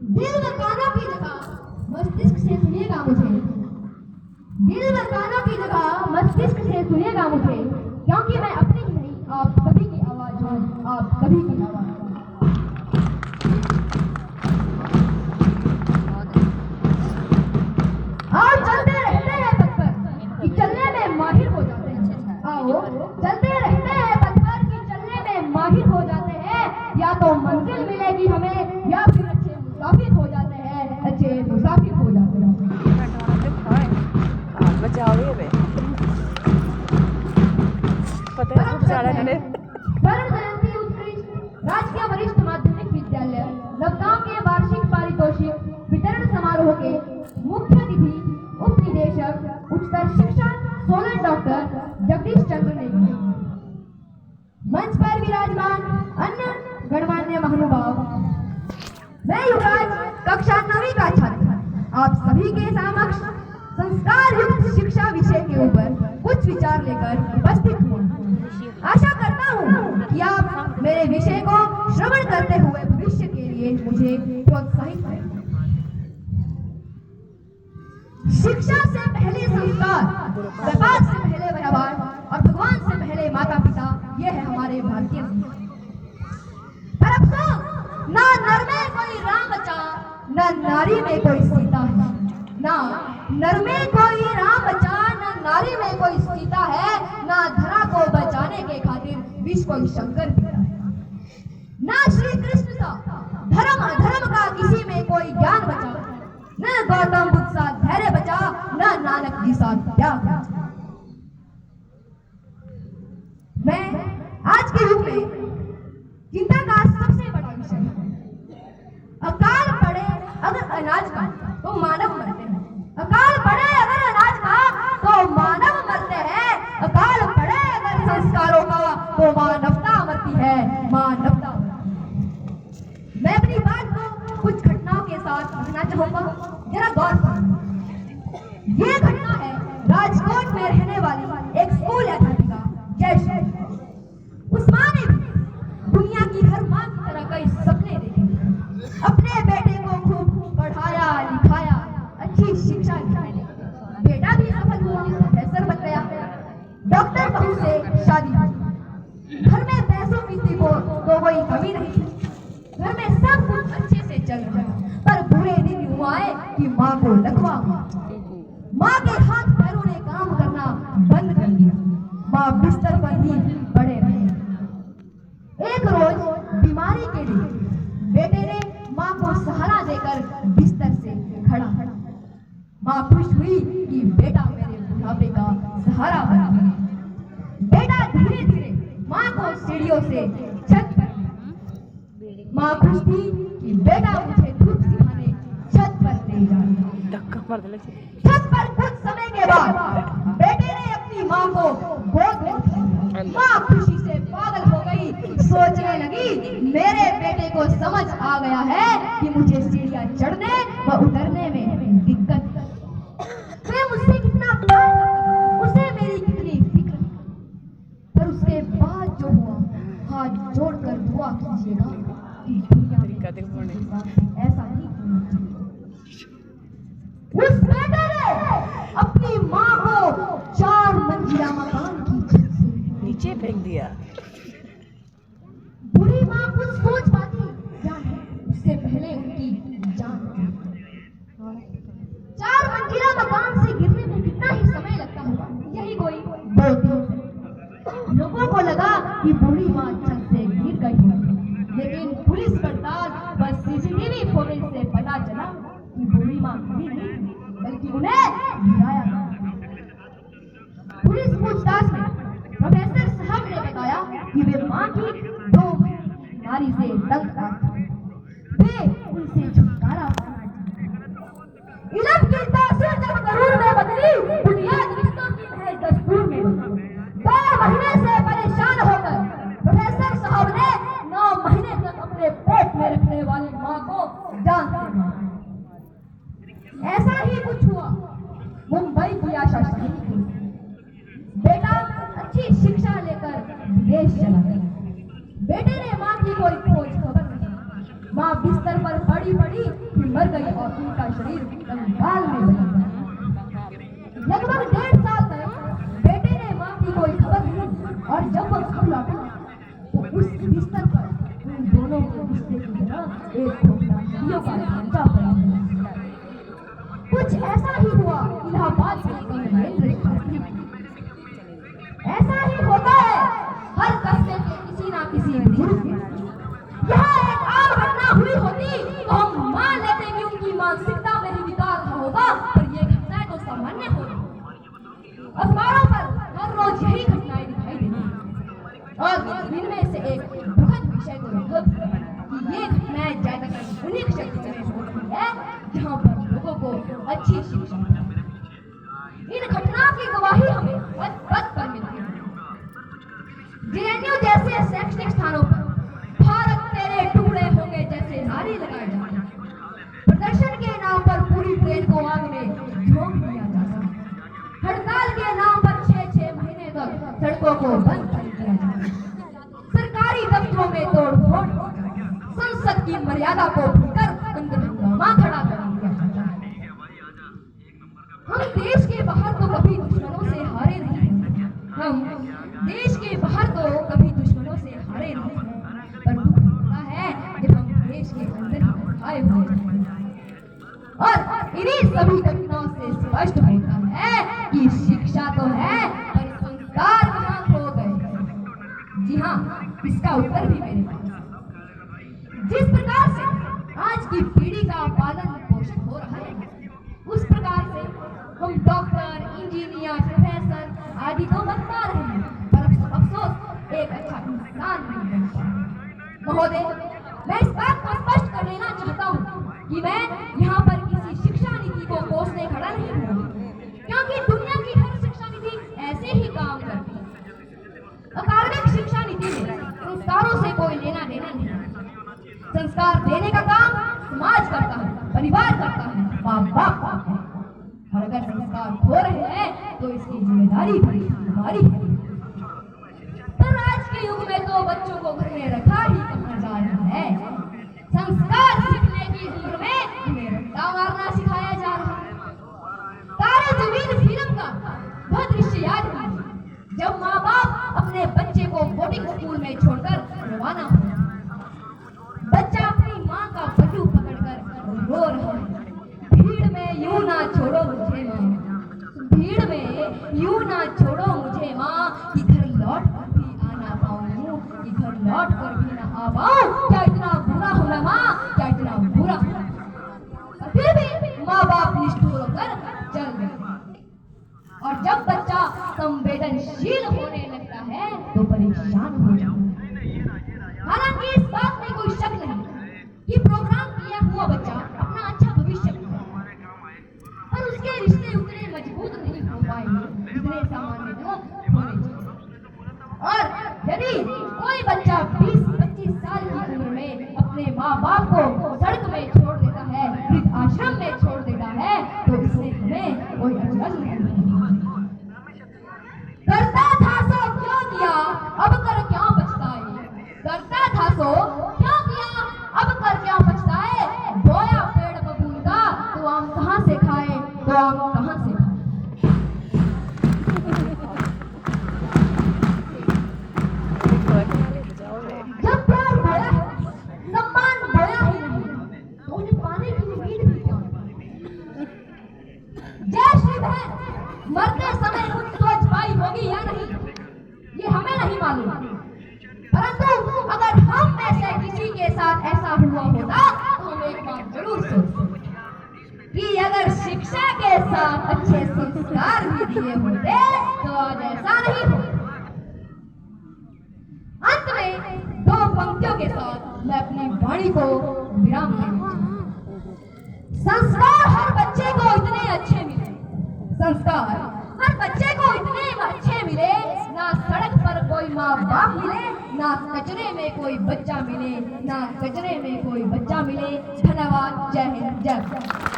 दिल व कानों की जगह मस्तिष्क से सुनिएगा मुझे। दिल व कानों की जगह मस्तिष्क से सुनिएगा मुझे, क्योंकि मैं अपनी ही नहीं आप सभी की आवाज हूँ, आप सभी की आवाज हूँ। और चलते रहते हैं पथ पर कि चलने में माहिर हो जाते हैं। आओ चलते रहते हैं पथ पर कि चलने में माहिर हो जाते हैं। या तो मंजिल मिलेगी हमें या फिर अच्छे मुसाफिर हो जाते हैं, अच्छे मुसाफिर हो जाते हैं। स्वर्ण जयंती उत्कृष्ट राजकीय वरिष्ठ माध्यमिक विद्यालय नवगांव के वार्षिक पारितोषिक वितरण समारोह के मुख्य अतिथि उप निदेशक उच्चतर शिक्षा सोलन डॉक्टर जगदीश चंद्र नेगी, मंच पर विराजमान अन्य गणमान्य महानुभाव, मैं युवराज कक्षा 9वीं का छात्र आप सभी के समक्ष संस्कार युक्त शिक्षा विषय के ऊपर कुछ विचार लेकर उपस्थित हुआ। आशा करता हूँ कि आप मेरे विषय को श्रवण करते हुए भविष्य के लिए मुझे प्रोत्साहित करें। शिक्षा से पहले संस्कार, व्यापार से पहले व्यवहार और भगवान से पहले माता पिता, ये है हमारे भारतीय पर अफसोस ना नर में कोई राम बचा, ना नारी में कोई सीता है। ना नर में कोई राम बचा, ना नारी में कोई सीता है, ना धरा को बचाने के खातिर विश्व को शंकर दिया है। ना श्री कृष्ण सा धर्म अधर्म का किसी में कोई ज्ञान बचा, न गौतम बुद्ध सा धैर्य बचा, न नानक जी सा त्याग बचा। मैं आज के युग में चिंता का सबसे बड़ा विषय है अकाल पड़े अगर अनाज का तो मानव मरते हैं। अकाल पड़े अगर अनाज का तो मानव मरते हैं। अकाल पड़े अगर संस्कारों का तो मानवता मरती है, मानवता। मैं अपनी बात को कुछ घटनाओं के साथ रखना चाहूंगा, जरा गौर करें। ये घटना है राजकोट में रहने वाली एक स्कूल अध्यापिका जयश्री। उस माँ ने दुनिया की हर माँ की तरह कई सपने देखे, अपने बेटे को खूब पढ़ाया लिखाया, अच्छी शिक्षा दिलाई। बेटा भी सफल हुआ, प्रोफेसर बन गया, डॉक्टर बहू से शादी हुई। घर में पैसों की थी तो कोई कमी नहीं थी, घर में सब कुछ अच्छे से चल रहा। पर बुरे दिन यूं आए कि माँ को लकवा हुआ। माँ के हाथ पैरों ने काम करना बंद कर दिया। माँ बिस्तर पर ही पड़े रहे। एक रोज बीमारी के लिए बेटे ने माँ को सहारा देकर बिस्तर से खड़ा। माँ खुश हुई कि बेटा मेरे बुढ़ापे का सहारा बना। बेटा धीरे धीरे माँ को सीढ़ियों से छत पर, माँ खुश थी कि बेटा मुझे धूप सिखाने छत पर ले जा रहा। छत पर कुछ समय के बाद बेटे ने अपनी माँ को गोद में उठाया। माँ खुशी से पागल हो गई, सोचने लगी मेरे बेटे को समझ आ गया है कि मुझे सीढ़ियां चढ़ने व उतरने में दिक्कत है। मैं मुझसे कितना प्यार करता, उसे मेरी कितनी फिक्र। पर उसके बाद जो हुआ, हाथ जोड़कर दुआ कीजिएगा कि दुनिया में ऐसा नहीं होना चाहिए। उस बेटे ने अपनी माँ को 4 मंजिला मकान की छत से नीचे फेंक दिया। बुढ़ी माँ कुछ सोच पाती क्या है, उससे पहले उनकी जान। 4 मंजिला मकान से गिरने में कितना ही समय लगता होगा, यही कोई 2 दिन। लोगों को लगा कि बूढ़ी माँ छत से गिर गई है, लेकिन पुलिस पड़ताल व सीसीटीवी फुटेज से पता चला कि बूढ़ी माँ गिरी नहीं बल्कि उन्हें गिराया गया। पुलिस पूछताछ में प्रोफेसर साहब ने बताया कि वे माँ की 2 बीमारी से तंग आ थे। वे उनसे छुटकारा पाना चाहते। इल्म की तासीर जब करूर में बदली, बुनियाद रिश्तों की महज दस्तूर में बदली। 2 महीने से परेशान होकर प्रोफेसर साहब ने 9 महीने तक अपने पेट में रखने वाली माँ को जान से मारा। ऐसा ही कुछ हुआ मुंबई की आशा शहीद। बेटा अच्छी शिक्षा लेकर विदेश चला गया। बेटे ने माँ की कोई खोज खबर नहीं, माँ बिस्तर पर पड़ी पड़ी फिर मर गई और उनका शरीर कंगाल में बदल गया। लगभग 1.5 साल तक बेटे ने माँ की कोई खबर नहीं, और जब वो घर लौटा तो उस बिस्तर पर उन दोनों के रिश्ते की तरह एक खोखला हड्डियों का ढांचा पड़ा हुआ। कुछ ऐसा ही हुआ इलाहाबाद के गवर्नमेंट रेस्टोरेंट में। ऐसा ही होता है हर कस्बे के किसी ना किसी बुजुर्ग के। यहाँ एक आम घटना हुई होती तो हम मान लेते कि उनकी मानसिकता में ही विकार होगा, पर ये घटनाएं तो सामान्य होगी। अखबारों पर हर रोज यही घटनाएं दिखाई देती हैं, और इनमें से एक दुखद विषय तो यह कि ये घटनाएं ज्यादातर उन्हीं क्षेत्रों में होती है जहाँ पर लोगों को अच्छी शिक्षा मिलती है। इन घटनाओं की गवाही हमें पद पर मिलती है। जेएनयू जैसे शैक्षणिक स्थानों पर भारत तेरे टुकड़े होंगे जैसे नारे लगाए जाते हैं। प्रदर्शन के नाम पर पूरी ट्रेन को आग में झोंक दिया जाता है। हड़ताल के नाम पर 6-6 महीने तक सड़कों को बंद कर दिया जाता है। सरकारी दफ्तरों में तोड़फोड़, संसद की मर्यादा को भूलकर अंदर हंगामा खड़ा कर दिया जाता है। हम देश के बाहर तो कभी दुश्मनों से हारे नहीं हैं। हम देश के बाहर तो कभी दुश्मनों से हारे नहीं हैं, पर दुख होता है जब हम देश के अंदर ही आए हुए हैं। और इन्हीं सभी घटनाओं से स्पष्ट होता है कि शिक्षा तो है पर संस्कार कहाँ खो गए। जी हाँ, इसका उत्तर भी मेरे पास। जिस प्रकार से आज की पीढ़ी का पालन पोषण हो रहा है, उस प्रकार से हम डॉक्टर, इंजीनियर, प्रोफेसर आदि तो बनता रहे हैं, पर अफसोस एक अच्छा इंसान नहीं बन पाए। महोदय, मैं इस बात को स्पष्ट कर लेना चाहता हूँ कि मैं यहाँ पर किसी शिक्षा नीति को कोसने खड़ा नहीं हूँ, क्योंकि दुनिया की हर शिक्षा नीति ऐसे ही काम करती है। अकादमिक शिक्षा नीति में संस्कारों से कोई लेना देना नहीं। संस्कार देने का काम समाज करता है, परिवार करता है, माँ बाप करता है। और अगर संस्कार खो रहे हैं तो इसकी जिम्मेदारी भी हमारी है। पर आज के युग में तो बच्चों को घर में रखा ही कहा जा रहा है। संस्कार सीखने की उम्र में उन्हें रट्टा मारना सिखाया जा रहा है। तारे जमीन फिल्म का वह दृश्य याद है जब माँ बाप अपने बच्चे को बोर्डिंग स्कूल में छोड़कर रवाना हुए। बच्चा अपनी माँ का पल्लू पकड़कर रो रहा है। भीड़ में यूं ना छोड़ो मुझे माँ, भीड़ में यूं ना छोड़ो मुझे माँ, कि घर लौट कर भी आना पाऊं, कि घर लौट कर भी ना आ पाऊं। क्या इतना बुरा हूं मैं माँ, क्या इतना बुरा हूं? फिर भी माँ बाप निष्ठुर होकर चल गए। और जब बच्चा संवेदनशील होने लगता है तो परेशान हो जाता है। हालांकि इस बात में कोई शक नहीं कि प्रोग्राम किया हुआ बच्चा अपना अच्छा भविष्य बनाएगा, पर उसके रिश्ते उतने मजबूत नहीं हो पाएंगे जितने सामान्यतः होने चाहिए। और यदि कोई बच्चा 20-25 साल की उम्र में अपने माँ बाप को सड़क में छोड़ देता है, वृद्ध आश्रम में छोड़ देता है, तो इससे हमें कोई अचरज नहीं। करता था सो क्यों किया, अब कर क्या पछताए। करता था सो क्यों किया, अब कर क्या पछताए। बोया पेड़ बबूल का तो आम कहाँ से खाए, तो आम कहाँ से खाए। जब प्यार बोया है, सम्मान बोया ही नहीं, तो उन्हें पाने की उम्मीद भी क्यों। जय श्री बहन, मरते समय कुछ सोच पाई होगी या नहीं ये हमें नहीं मालूम, परंतु अगर हम में से किसी के साथ ऐसा हुआ होता तो हम एक बात जरूर सोचते कि अगर शिक्षा के साथ अच्छे संस्कार भी दिए होते तो आज ऐसा नहीं होता। अंत में 2 पंक्तियों के साथ मैं अपनी वाणी को विराम देना चाहूंगा। संस्कार हर बच्चे को इतने अच्छे मिले, संस्कार हर बच्चे को इतने अच्छे मिले, ना सड़क पर कोई माँ बाप मिले, ना कचरे में कोई बच्चा मिले, ना कचरे में कोई बच्चा मिले। धन्यवाद। जय हिंद, जय भारत।